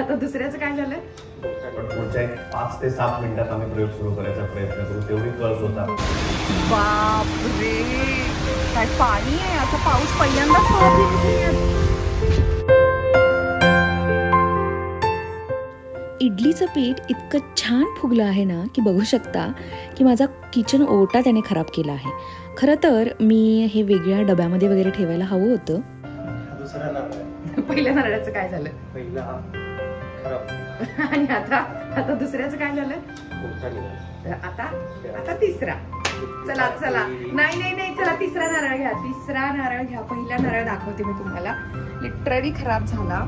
आता दुसऱ्याचं काय झालं? पण पुढच्या 5 ते 7 मिनिटात आम्ही प्रयोग सुरू करायचा प्रयत्न करू, तेवढी कळस होता. बापरे, काय पाणी आहे! असा पाऊस पहिल्यांदाच पडत. इडलीचं पीठ इतकं छान फुगलं आहे ना की बघू शकता की माझा किचन ओटा त्याने खराब केला आहे. खरं तर मी हे वेगळ्या डब्यामध्ये वगैरे ठेवायला हवं होतं. पहिल्या नारळाचं काय झालं? पहिला खराब. आणि आता दुसऱ्याचं काय झालं? आता तिसरा. चला चला, नाही चला तिसरा नारळ घ्या. पहिला नारळ दाखवते मी तुम्हाला. लिटरली खराब झाला.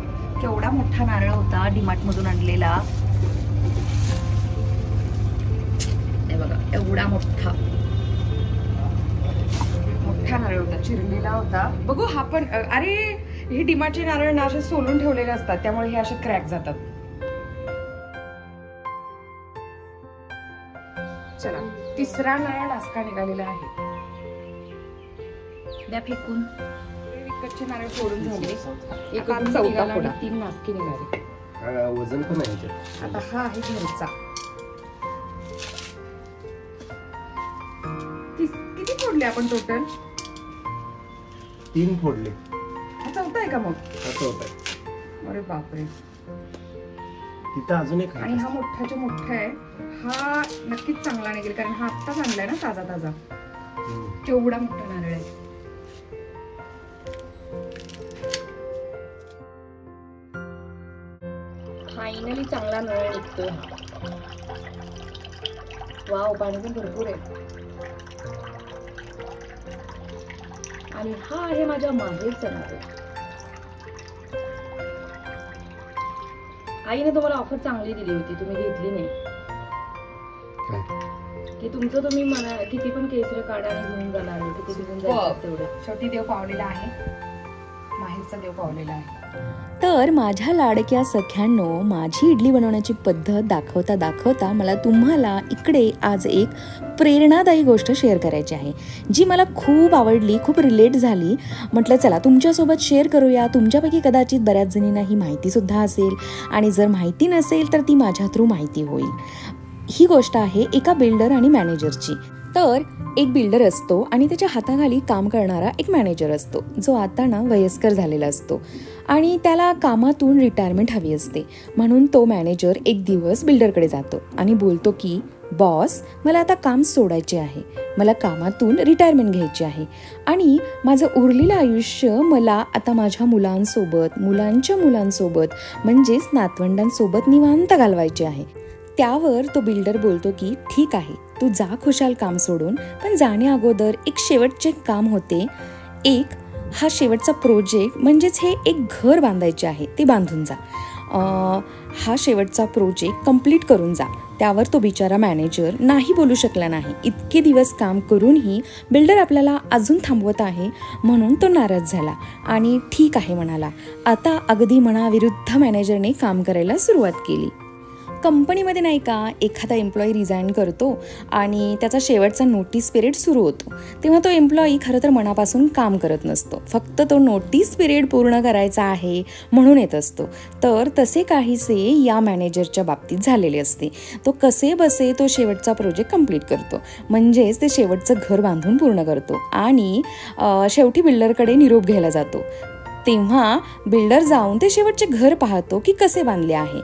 केवढा मोठा नारळ होता, डीमार्ट मधून आणलेला. हे बघा, एवढा मोठा नारळ होता, चिरलेला होता. बघू हा पण. अरे, हे डीमार्टचे नारळ ना असे सोलून ठेवलेले असतात, त्यामुळे हे असे क्रॅक जातात. चला, तिसरा नारळ नासका निघालेला आहे. द्या फेकून. विकतचे नारळ फोडून झाले. एक चौथा फोडा, 3 नासके निघाले. वजन पण आहे. आता हा आहे घरचा. किती फोडले आपण टोटल? 3 फोडले. हा चौथा आहे का मग? हा चौथा आहे. अरे बापरे. तिथं अजून एक. आणि हा मोठाच्या मोठा आहे. हा नक्कीच चांगला निघेल, कारण हा आत्ताच आणलाय ना, ताजा. केवढा मोठा नारळ आहे. फायनली चांगला नारळ निघतोय. वाव, पाणी पण भरपूर आहे. आणि हा आहे माझ्या माहेरचा नारळ. आईने तुम्हाला ऑफर चांगली दिली होती, तुम्ही घेतली नाही. की तुमचं तुम्ही मला किती पण केसर काढा आणि घेऊन जाणार, किती घेऊन जायचं तेवढं. शेवटी देव पावलेला आहे, माहेरचा देव पावलेला आहे. तर माझ्या लाडक्या सख्यांनो, माझी इडली बनवण्याची पद्धत दाखवता मला तुम्हाला इकडे आज एक प्रेरणादायी गोष्ट शेअर करायची आहे, जी मला खूप आवडली, खूप रिलेट झाली. म्हटलं चला तुमच्यासोबत शेअर करूया. तुमच्यापैकी कदाचित बऱ्याच जणींना ही माहितीसुद्धा असेल, आणि जर माहिती नसेल तर ती माझ्या थ्रू माहिती होईल. ही गोष्ट आहे एका बिल्डर आणि मॅनेजरची. तर एक बिल्डर असतो आणि त्याच्या हाताखाली काम करणारा एक मॅनेजर असतो, जो आता ना वयस्कर झालेला असतो आणि त्याला कामातून रिटायरमेंट हवी असते. म्हणून तो मॅनेजर एक दिवस बिल्डरकडे जातो आणि बोलतो की बॉस, मला आता काम सोडायचे आहे, मला कामातून रिटायरमेंट घ्यायची आहे आणि माझं उरलेलं आयुष्य मला आता माझ्या मुलांसोबत, मुलांच्या मुलांसोबत म्हणजेच नातवंडांसोबत निवांत घालवायचे आहे. त्यावर तो बिल्डर बोलतो की ठीक आहे, तू जा खुशाल काम सोडून, पण जाण्या अगोदर एक शेवटचे काम होते. हा शेवटचा प्रोजेक्ट म्हणजेच हे एक घर बांधायचे आहे, ते बांधून जा. हा शेवटचा प्रोजेक्ट कंप्लीट करून जा. त्यावर तो बिचारा मॅनेजर नाही बोलू शकला नाही. इतके दिवस काम करूनही बिल्डर आपल्याला अजून थांबवत आहे, म्हणून तो नाराज झाला आणि ठीक आहे म्हणाला. आता अगदी मनाविरुद्ध मॅनेजरने काम करायला सुरुवात केली. कंपनीमध्ये नाही का एखादा एम्प्लॉई रिझाईन करतो आणि त्याचा शेवटचा नोटीस पिरियड सुरू होतो, तेव्हा तो एम्प्लॉई खरं तर मनापासून काम करत नसतो, फक्त तो नोटीस पिरियड पूर्ण करायचा आहे म्हणून येत असतो. तर तसे काहीसे या मॅनेजरच्या बाबतीत झालेले असते. तो कसे बसे तो शेवटचा प्रोजेक्ट कंप्लीट करतो, म्हणजेच ते शेवटचं घर बांधून पूर्ण करतो आणि शेवटी बिल्डरकडे निरोप घ्यायला जातो. तेव्हा बिल्डर जाऊन ते शेवटचे घर पाहतो की कसे बांधले आहे.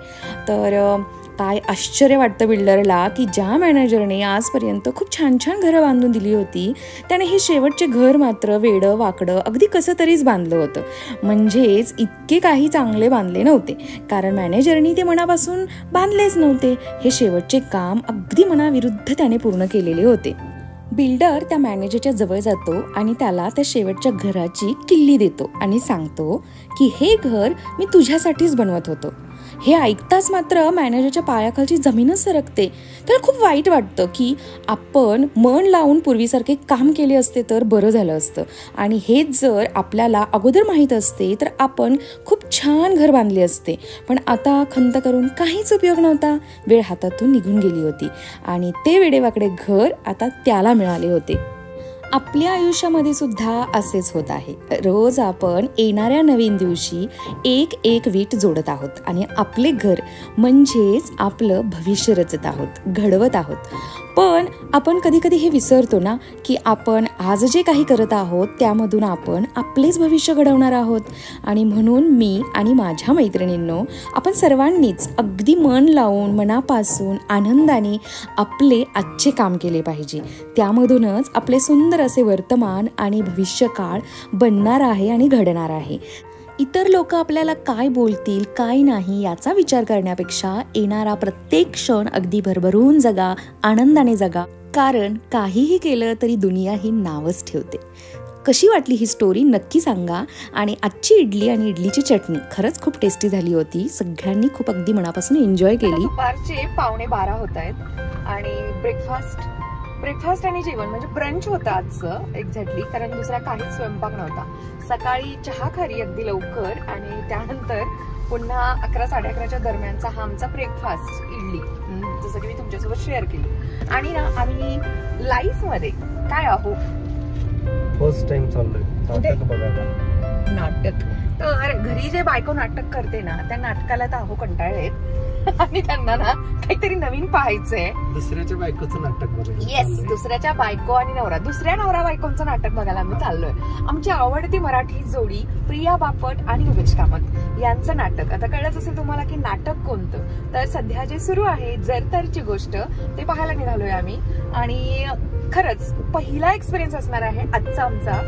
तर काय आश्चर्य वाटतं बिल्डरला की ज्या मॅनेजरने आजपर्यंत खूप छान छान घरं बांधून दिली होती, त्याने हे शेवटचे घर मात्र वेडं वाकडं अगदी कसं तरीच बांधलं होतं. म्हणजेच इतके काही चांगले बांधले नव्हते, कारण मॅनेजरनी ते मनापासून बांधलेच नव्हते. हे शेवटचे काम अगदी मनाविरुद्ध त्याने पूर्ण केलेले होते. बिल्डर त्या मॅनेजरच्या जवळ जातो आणि त्याला त्या शेवटच्या घराची किल्ली देतो आणि सांगतो की हे घर मी तुझ्यासाठीच बनवत होतो. हे ऐकताच मात्र मॅनेजरच्या पायाखालची जमीनच सरकते. त्याला खूप वाईट वाटतं की आपण मन लावून पूर्वीसारखे काम केले असते तर बरं झालं असतं, आणि हेच जर आपल्याला अगोदर माहीत असते तर आपण खूप छान घर बांधले असते. पण आता खंत करून काहीच उपयोग नव्हता. वेळ हातातून निघून गेली होती आणि ते वेडेवाकडे घर आता त्याला मिळाले होते. आपल्या आयुष्यामध्ये सुद्धा असेच होत आहे. रोज आपण येणाऱ्या नवीन दिवशी एक एक वीट जोडत आहोत आणि आपले घर म्हणजेच आपलं भविष्य रचत आहोत, घडवत आहोत. पण आपण कधी कधी हे विसरतो ना की आपण आज जे काही करत आहोत त्यामधून आपण आपलेच भविष्य घडवणार आहोत. आणि म्हणून मी आणि माझ्या मैत्रिणींनो आपण सर्वांनीच अगदी मन लावून मनापासून आनंदाने आपले आजचे काम केले पाहिजे. त्यामधूनच आपले सुंदर असे वर्तमान आणि भविष्यकाळ बनणार आहे आणि घडणार आहे. इतर लोक आपल्याला काय बोलतील काय नाही याचा विचार करण्यापेक्षा येणारा प्रत्येक क्षण अगदी भरभरून जगा, आनंदाने जगा. कारण काहीही केलं तरी दुनिया ही नावच ठेवते. कशी वाटली ही स्टोरी नक्की सांगा. आणि आजची इडली आणि इडलीची चटणी खरंच खूप टेस्टी झाली होती. सगळ्यांनी खूप अगदी मनापासून एन्जॉय केली. दुपारचे 11:15 होत आहेत आणि ब्रेकफास्ट आणि जेवण म्हणजे ब्रंच होतं आजचं एक्झॅक्टली. कारण दुसरा काहीच स्वयंपाक नव्हता. सकाळी चहा खारी अगदी लवकर आणि त्यानंतर पुन्हा 11-11:30च्या दरम्यानचा हा आमचा ब्रेकफास्ट इडली, जसं की मी तुमच्यासोबत शेअर केली. आणि ना आम्ही लाईफ मध्ये काय आहोत फर्स्ट टाइम चाललोय नाटक बघायला. नाटक तर घरी जे बायको नाटक करते ना त्या नाटकाला तर अहो कंटाळलेत आणि त्यांना ना काहीतरी नवीन पाहायचंय. दुसऱ्याच्या बायकोचं नाटक बघायला. येस, दुसऱ्याच्या बायको आणि नवरा, दुसऱ्या नवरा बायकोंचं नाटक बघायला आम्ही चाललोय. आमची आवडती मराठी जोडी प्रिया बापट आणि उमेश कामत यांचं नाटक. आता कळलंच असेल तुम्हाला की नाटक कोणतं. तर सध्या जे सुरू आहे जर तरची गोष्ट ते पाहायला निघालोय आम्ही. आणि खरंच पहिला एक्सपिरियन्स असणार आहे आजचा आमचा,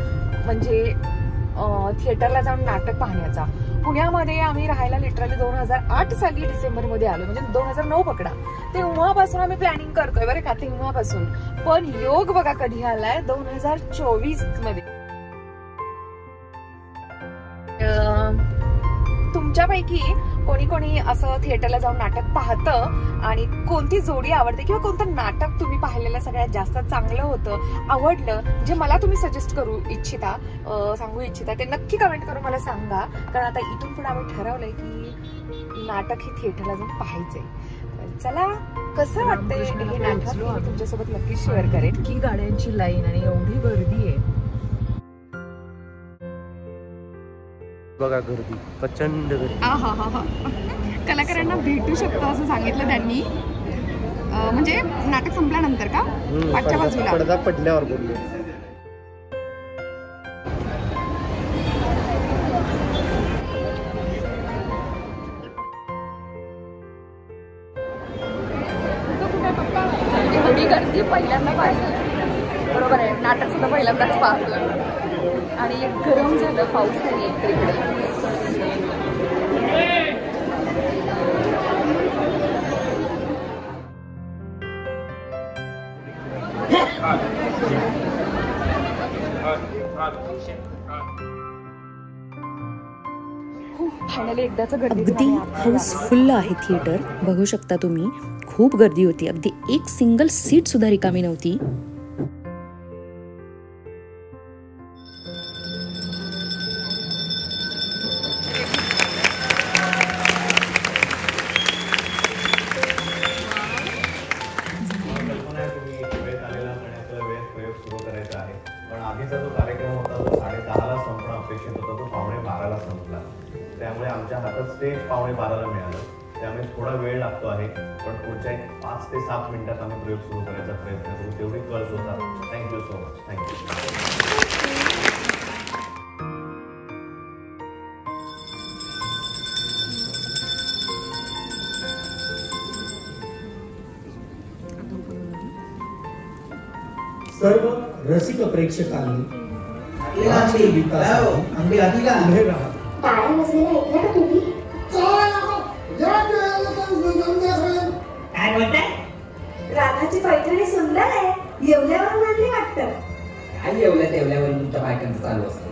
म्हणजे थिएटरला जाऊन नाटक पाहण्याचा. पुण्यामध्ये आम्ही राहायला लिटरली 2008 साली डिसेंबरमध्ये आलो, म्हणजे 2009 पकडा. तेव्हापासून आम्ही प्लॅनिंग करतोय बरं का, तेव्हापासून. पण योग बघा कधी आलाय 2024 मध्ये. तुमच्यापैकी कोणी कोणी असं थिएटरला जाऊन नाटक पाहतं आणि कोणती जोडी आवडते किंवा कोणतं नाटक तुम्ही पाहिलेलं सगळ्यात जास्त चांगलं होतं, आवडलं, जे मला तुम्ही सजेस्ट करू इच्छिता, सांगू इच्छिता, ते नक्की कमेंट करून मला सांगा. कारण आता इथून पुढे आम्ही ठरवलंय की नाटक हे थिएटरला जाऊन पाहायचंय. चला कसं वाटतंय हे नाटक मी तुमच्यासोबत नक्की शेअर करेन. की गाड्यांची लाईन आणि एवढी गर्दी आहे बघा, गर्दी प्रचंड गर्दी. कलाकारांना भेटू शकतो असं सांगितलं त्यांनी. म्हणजे नाटक संपल्यानंतर का पाठच्या बाजूला पडदा पडल्यावर बोलले. एवढी गर्दी पहिल्यांदा पाहिली. बरोबर आहे, नाटक सुद्धा पहिल्यांदाच पाहतोय. आणि गरम झालं, पाऊस नाही एकतर इकडे. फायनली एकदाच गर्दी. अगदी हाऊसफुल आहे थिएटर. बघू शकता तुम्ही, खूप गर्दी होती. अगदी एक सिंगल सीट सुद्धा रिकामी नव्हती. पण आधीचा जो कार्यक्रम होता तो 10:30ला संपणं अपेक्षित होता, तो 11:45ला संपला. त्यामुळे आमच्या हातात स्टेज 11:45ला मिळालं. त्यामुळे थोडा वेळ लागतो आहे, पण पुढच्या 5 ते 7 मिनिटात आम्ही प्रयोग सुरू करायचा प्रयत्न करू. तेवढी कळस होता. Thank you so much. थँक्यू. सर्व रसिक प्रेक्षकांनी राधाची पैठणी सुंदर आहे. येवल्यावरून आणली वाटतं. काय येवल्या तेवल्यावर तुमच्या बायकांचं चालू असतं.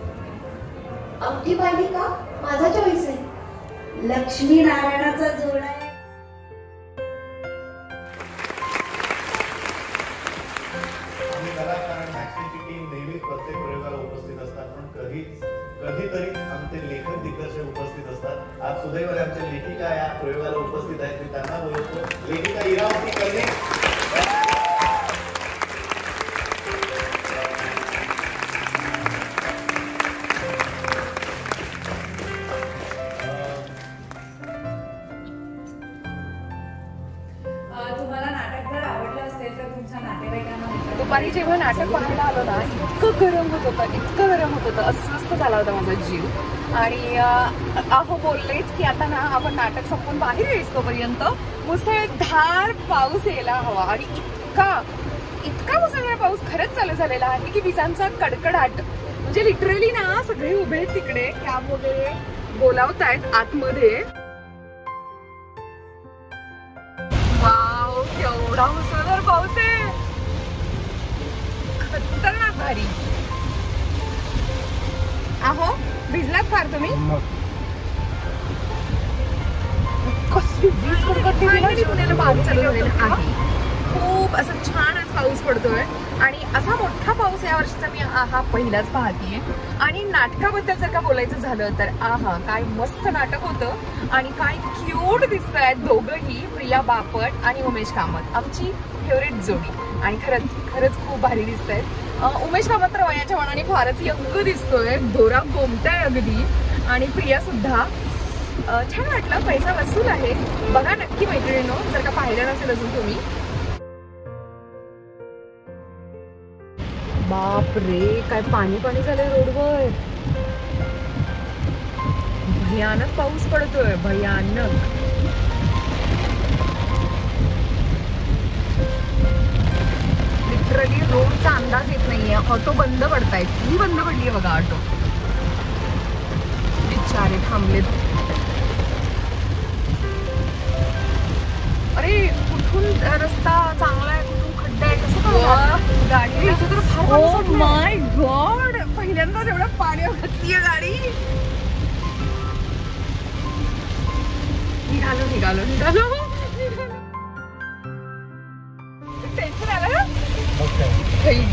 अगदी पाहिली का, माझा चॉईस आहे. लक्ष्मी नारायणाचा जोड आहे. प्रत्येक प्रयोगाला उपस्थित असतात, पण कधीतरी आमचे लेखक दिग्दर्शक उपस्थित असतात. आज सुदैवाने आमच्या लेखिका या प्रयोगाला उपस्थित आहेत. मी त्यांना बोलतो, लेखिका इरावती कर्णे. आणि जेव्हा नाटक पाहायला आलो ना इतकं गरम होत होतं, अस्वस्थ झाला होता माझा जीव. आणि अहो बोललेच की आता ना आपण नाटक संपून बाहेर यायच तोपर्यंत मुसळधार पाऊस यायला हवा. आणि इतका मुसळधार पाऊस खरंच चालू झालेला आहे की विजांचा कडकडाट, म्हणजे लिटरली ना सगळे उभे आहेत तिकडे, कॅब वगैरे बोलावतायत आतमध्ये. वाव, केवढा मुसळधार पाऊस आहे, खतरनाक भारी. अहो भिजलात फार तुम्ही? कसली वीज कडकडते पुण्याला पाऊस चालू झालेला आहे. खूप असं छान आज पाऊस पडतोय आणि असा मोठा पाऊस या वर्षीचा मी हा पहिलाच पाहतीये. आणि नाटकाबद्दल जर का बोलायचं झालं तर आहा काय मस्त नाटक होतं आणि काय क्यूट दिसत आहेत दोघंही, प्रिया बापट आणि उमेश कामत, आमची फेवरेट जोडी. आणि खरंच खूप भारी दिसत आहेत. उमेश कामत तर वयाच्या मनाने फारच यंग दिसतोय, दोरा गोमताय अगदी. आणि प्रिया सुद्धा छान वाटलं, पैसा वसूल आहे. बघा नक्की मैत्रिणींनो, जर का पाहिलं नसेल अजून तुम्ही. बाप रे, काय पाणी झालंय रोडवर, भयानक पाऊस पडतोय, भयानक. लिटरली रोडचा अंदाज येत नाहीये. ऑटो बंद पडतायत, ही बंद पडलीये बघा ऑटो, बिचारे थांबलेत. अरे कुठून रस्ता चांगला आहे, कुठून खड्डा आहे, कसं गाडी इथं तर फार. ओ माय गॉड, पहिल्यांदाच एवढं पाण्यावर घातलीये गाडी. निघालो टेन्शन आलं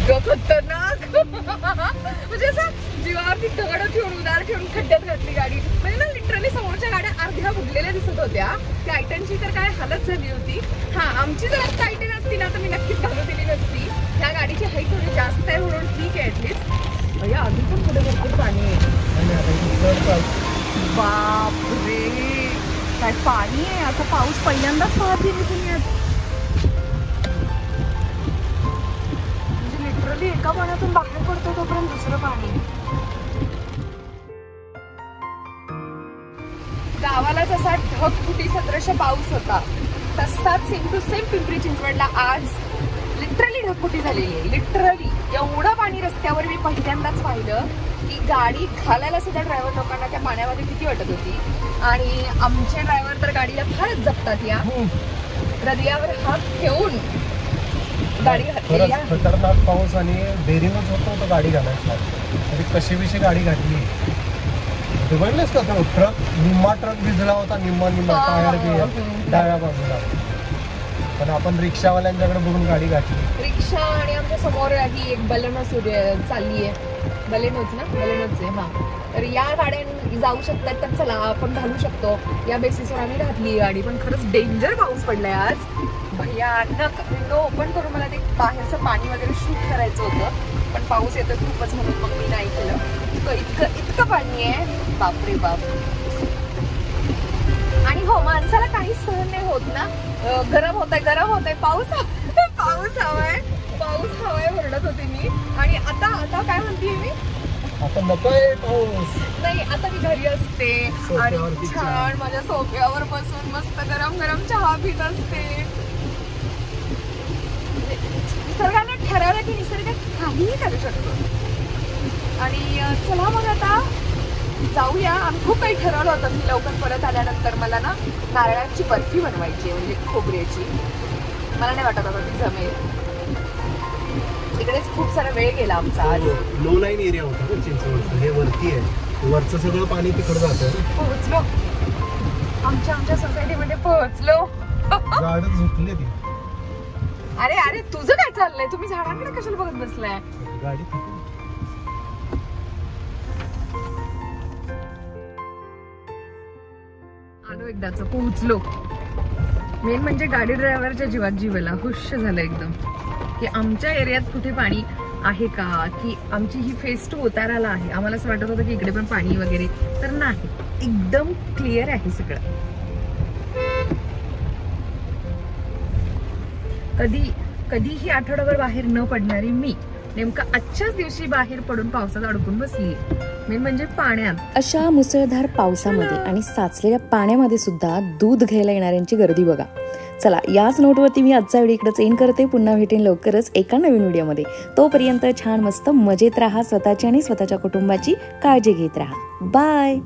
खतरनाक. म्हणजे असं जीवावरती दगड ठेवून उदार ठेवून खड्ड्यात घातली गाडी. म्हणजे ना लिटरली समोरच्या गाड्या अर्ध्या बुडलेल्या दिसत होत्या. टायटनची तर काय हालत झाली होती. हा, आमची जर टायटन असती ना तर मी नक्कीच घालू दिली नसती. ह्या गाडीची हाईट थोडी जास्त आहे म्हणून ठीक आहे ऍटलीस्ट. भैया अजून पण पुढे भरपूर पाणी आहे. बापरे, काय पाणी आहे. असा पाऊस पहिल्यांदाच पाहते मी तुम्ही. लिटरली एका पाण्यातून बाहेर पडतो तोपर्यंत दुसरं पाणी. गावाला जसा ढगफुटी सदृश पाऊस होता तसाच सेम टू सेम पिंपरी चिंचवडला आज लिटरली ढगफुटी झालेली आहे. लिटरली एवढं पाणी रस्त्यावर मी पहिल्यांदाच पाहिलं की गाडी घालायला सुद्धा ड्रायव्हर लोकांना त्या पाण्यामध्ये भीती वाटत होती. आणि आमचे ड्रायव्हर तर गाडीला फारच जपतात. या हृदयावर हात ठेवून गाडी घातली. खतरनाक पाऊस आणि डेअरिंगच होतो गाडी घालायला. कशी बिशी गाडी घातली. बघितलंस का तो ट्रक, निम्मा ट्रक भिजला होता, निम्मा टायर बी डाव्या बाजूला. पण आपण रिक्षावाल्यांच्याकडे बघून गाडी घातली. रिक्षा आणि आमच्या समोर ही एक बलेनो चालली आहे. बलेनोच आहे. हा, तर या गाड्या जाऊ शकतात तर चला आपण घालू शकतो या बेसिसवर आम्ही घातली गाडी. पण खरंच डेंजर पाऊस पडलाय आज, भयानक. विंडो ओपन करून मला ते बाहेरचं पाणी वगैरे शूट करायचं होतं पण पाऊस येतो खूपच म्हणून मग मी नाही केलं. इतकं पाणी आहे, बापरे बाप. आणि हो, माणसाला काहीच सहन नाही होत ना. गरम होतंय. पाऊस हवाय ओरडत होते मी. आणि आता काय म्हणते मी, आता नकोय पाऊस. नाही, आता मी घरी असते आणि छान माझ्या सोफ्यावर बसून मस्त गरम चहा पित असते. निसर्गाने ठरवलं की निसर्ग काहीही करू शकतो. आणि चला मग आता जाऊया. आम्ही खूप काही ठरवलं होतं की लवकर परत आल्यानंतर मला ना नारळाची बर्फी बनवायची, म्हणजे खोबऱ्याची. मला नाही वाटत आता ती जमेल. इकडेच खूप सारा वेळ गेला आमचा आज. लो लाईन एरिया होता ना चिंचवडचा, हे वरती आहे. वरचं सगळं पाणी तिकडे जातं. पोहोचलो, आमच्या सोसायटीमध्ये पोहोचलो. गाडीत झुकली ती. अरे तुझं काय चाललंय? तुम्ही झाडांकडे कशाला बघत बसलाय? गाडी आलो एकदाच, पोहोचलो. मेन म्हणजे गाडी ड्रायव्हरच्या जीवात जीवाला हुश झालं एकदम की आमच्या एरियात कुठे पाणी आहे का, की आमची ही फेज 2 उताराला आहे. आम्हाला असं वाटत होतं की इकडे पण पाणी वगैरे, तर नाही, एकदम क्लिअर आहे सगळं. कधी कधीही आठवडाभर बाहेर न पडणारी मी नेमका आजच्याच दिवशी बाहेर पडून पावसात अडकून बसली, मेन म्हणजे पाण्यात. अशा मुसळधार पावसामध्ये आणि साचलेल्या पाण्यामध्ये सुद्धा दूध घ्यायला येणाऱ्यांची गर्दी बघा. चला, याच नोटवरती मी आजचा व्हिडिओ इकडेच एंड करते. पुन्हा भेटेन लवकरच एका नवीन व्हिडिओमध्ये. तोपर्यंत छान मस्त मजेत राहा, स्वतःची आणि स्वतःच्या कुटुंबाची काळजी घेत राहा. बाय.